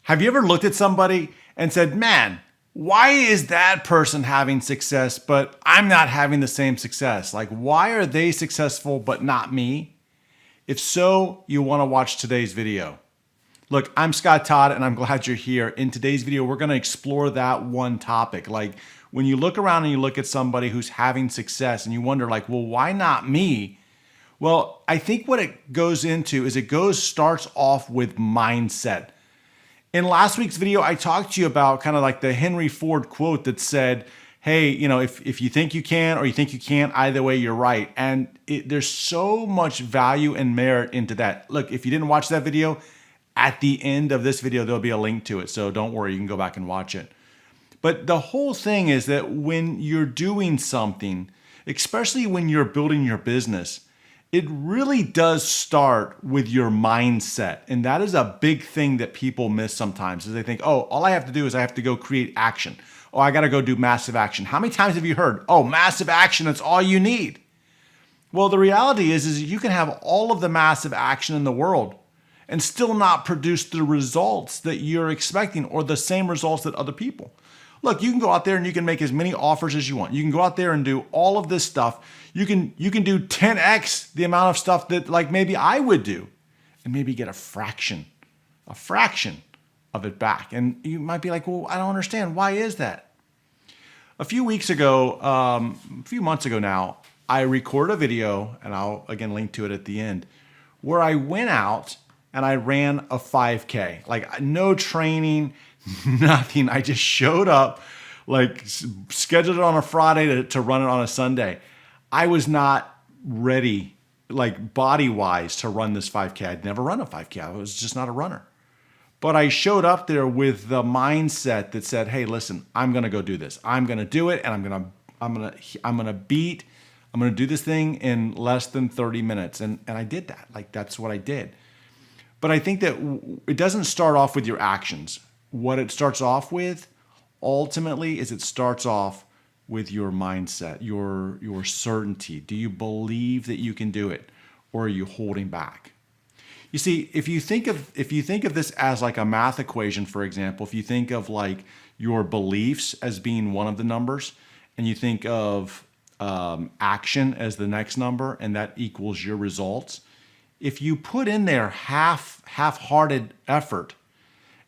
Have you ever looked at somebody and said, man, why is that person having success, but I'm not having the same success? Like, why are they successful, but not me? If so, you want to watch today's video. Look, I'm Scott Todd, and I'm glad you're here. In today's video, we're going to explore that one topic. Like, when you look around and you look at somebody who's having success and you wonder, like, well, why not me? Well, I think what it goes into is starts off with mindset. In last week's video, I talked to you about kind of like the Henry Ford quote that said, hey, if you think you can or you think you can't, either way, you're right. And there's so much value and merit into that. Look, if you didn't watch that video, at the end of this video, there'll be a link to it. So don't worry, you can go back and watch it. But the whole thing is that when you're doing something, especially when you're building your business, it really does start with your mindset. And that is a big thing that people miss sometimes is they think, oh, all I have to do is I have to go create action. Oh, I got to go do massive action. How many times have you heard, oh, massive action, that's all you need? Well, the reality is you can have all of the massive action in the world and still not produce the results that you're expecting or the same results that other people. Look, you can go out there and you can make as many offers as you want. You can go out there and do all of this stuff. You can do 10x the amount of stuff that like maybe I would do and maybe get a fraction of it back. And you might be like, well, I don't understand. Why is that? A few months ago now, I recorded a video, and I'll again link to it at the end, where I went out and I ran a 5K. Like no training, nothing. I just showed up, like scheduled it on a Friday to run it on a Sunday. I was not ready, like body-wise, to run this 5K. I'd never run a 5K. I was just not a runner. But I showed up there with the mindset that said, "Hey, listen, I'm going to go do this. I'm going to do it, and I'm going to do this thing in less than 30 minutes." And I did that. Like that's what I did. But I think that it doesn't start off with your actions. What it starts off with ultimately is it starts off with your mindset, your certainty. Do you believe that you can do it, or are you holding back? You see, if you think of this as like a math equation, for example, if you think of like your beliefs as being one of the numbers, and you think of action as the next number, and that equals your results. If you put in there half-hearted effort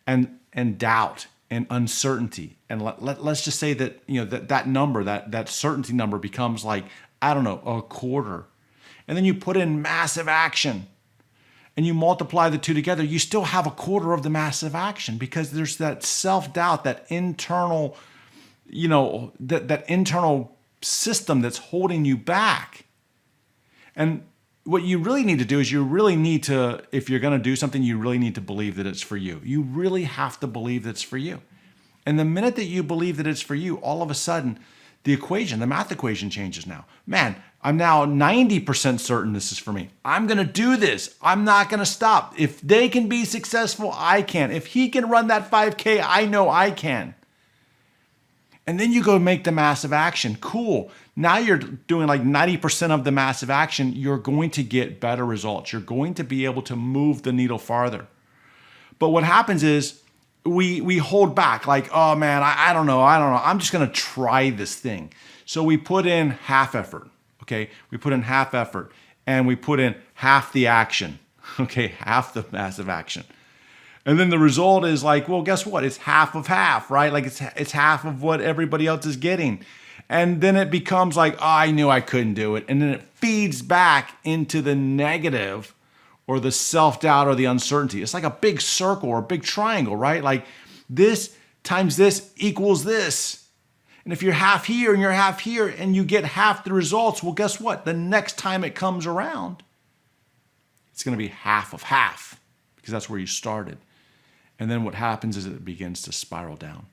and doubt and uncertainty, and let's just say that that number, that certainty number becomes like, I don't know, a quarter, and then you put in massive action and you multiply the two together, you still have a quarter of the massive action because there's that self-doubt, that internal, that internal system that's holding you back. And what you really need to do is if you're going to do something, you really need to believe that it's for you. You really have to believe that it's for you. And the minute that you believe that it's for you, all of a sudden, the math equation changes now. Man, I'm now 90% certain this is for me. I'm going to do this. I'm not going to stop. If they can be successful, I can. If he can run that 5K, I know I can. And then you go make the massive action. Cool. Now you're doing like 90% of the massive action. You're going to get better results. You're going to be able to move the needle farther. But what happens is we hold back like, oh man, I don't know. I'm just going to try this thing. So we put in half effort. Okay. We put in half effort and we put in half the action. Okay. Half the massive action. And then the result is like, well, guess what? It's half of half, right? Like it's half of what everybody else is getting. And then it becomes like, oh, I knew I couldn't do it. And then it feeds back into the negative or the self-doubt or the uncertainty. It's like a big circle or a big triangle, right? Like this times this equals this. And if you're half here and you're half here and you get half the results, well, guess what? The next time it comes around, it's going to be half of half because that's where you started. And then what happens is it begins to spiral down.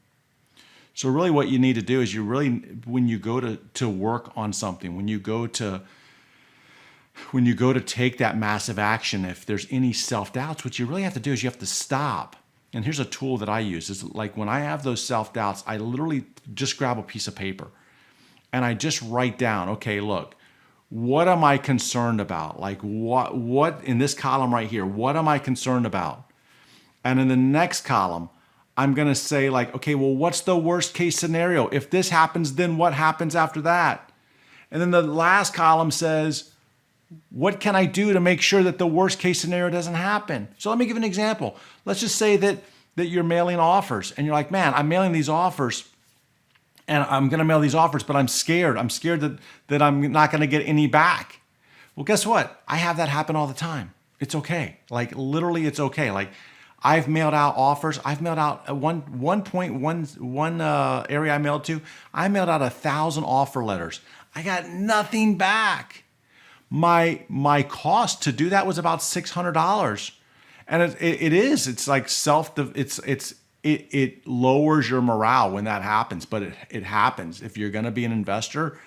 So really what you need to do is when you go to work on something, when you go to take that massive action, if there's any self-doubts, what you really have to do is you have to stop. And here's a tool that I use. Is like when I have those self-doubts, I literally just grab a piece of paper and I just write down, okay, look, what am I concerned about? Like what in this column right here, what am I concerned about? And in the next column, I'm going to say like, okay, well, what's the worst case scenario? If this happens, then what happens after that? And then the last column says, what can I do to make sure that the worst case scenario doesn't happen? So let me give an example. Let's just say that you're mailing offers and you're like, man, I'm mailing these offers and I'm going to mail these offers, but I'm scared. I'm scared that I'm not going to get any back. Well, guess what? I have that happen all the time. It's okay. Like literally it's okay. Like I've mailed out offers. I've mailed out at one point, one area I mailed to, I mailed out 1,000 offer letters. I got nothing back. My cost to do that was about $600. And it's like it lowers your morale when that happens, but it happens. If you're going to be an investor,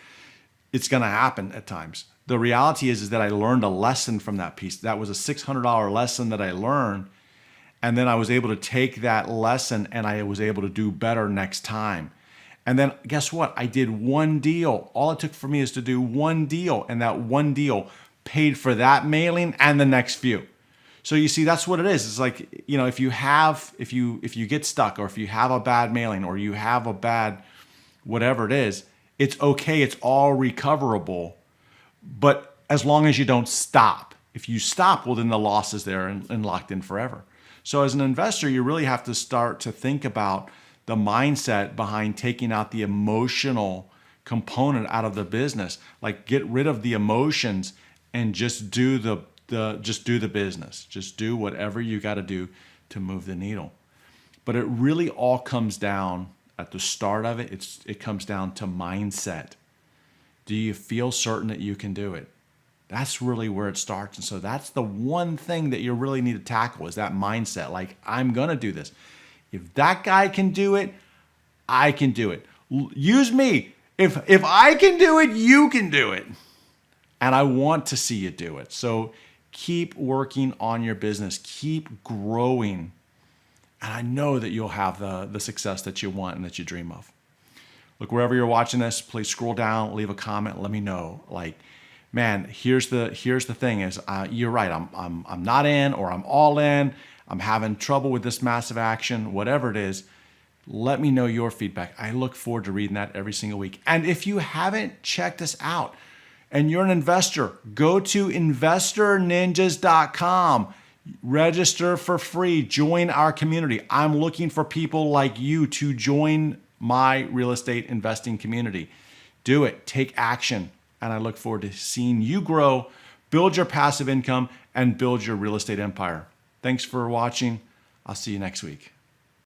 it's going to happen at times. The reality is that I learned a lesson from that piece. That was a $600 lesson that I learned. And then I was able to take that lesson and I was able to do better next time. And then guess what? I did one deal. All it took for me is to do one deal. And that one deal paid for that mailing and the next few. So you see, that's what it is. It's like, if you get stuck or if you have a bad mailing or you have a bad whatever it is, it's okay. It's all recoverable. But as long as you don't stop. If you stop, well, then the loss is there and locked in forever. So as an investor, you really have to start to think about the mindset behind taking out the emotional component out of the business. Like get rid of the emotions and just do the business. Just do whatever you got to do to move the needle. But it really all comes down at the start of it. It comes down to mindset. Do you feel certain that you can do it? That's really where it starts. And so that's the one thing that you really need to tackle is that mindset. Like, I'm going to do this. If that guy can do it, I can do it. Use me. If I can do it, you can do it. And I want to see you do it. So keep working on your business. Keep growing. And I know that you'll have the success that you want and that you dream of. Look, wherever you're watching this, please scroll down, leave a comment, let me know. Like, man, here's the thing is, you're right. I'm not in, or I'm all in. I'm having trouble with this massive action, whatever it is. Let me know your feedback. I look forward to reading that every single week. And if you haven't checked us out and you're an investor, go to investorninjas.com. Register for free. Join our community. I'm looking for people like you to join my real estate investing community. Do it. Take action. And I look forward to seeing you grow, build your passive income, and build your real estate empire. Thanks for watching. I'll see you next week.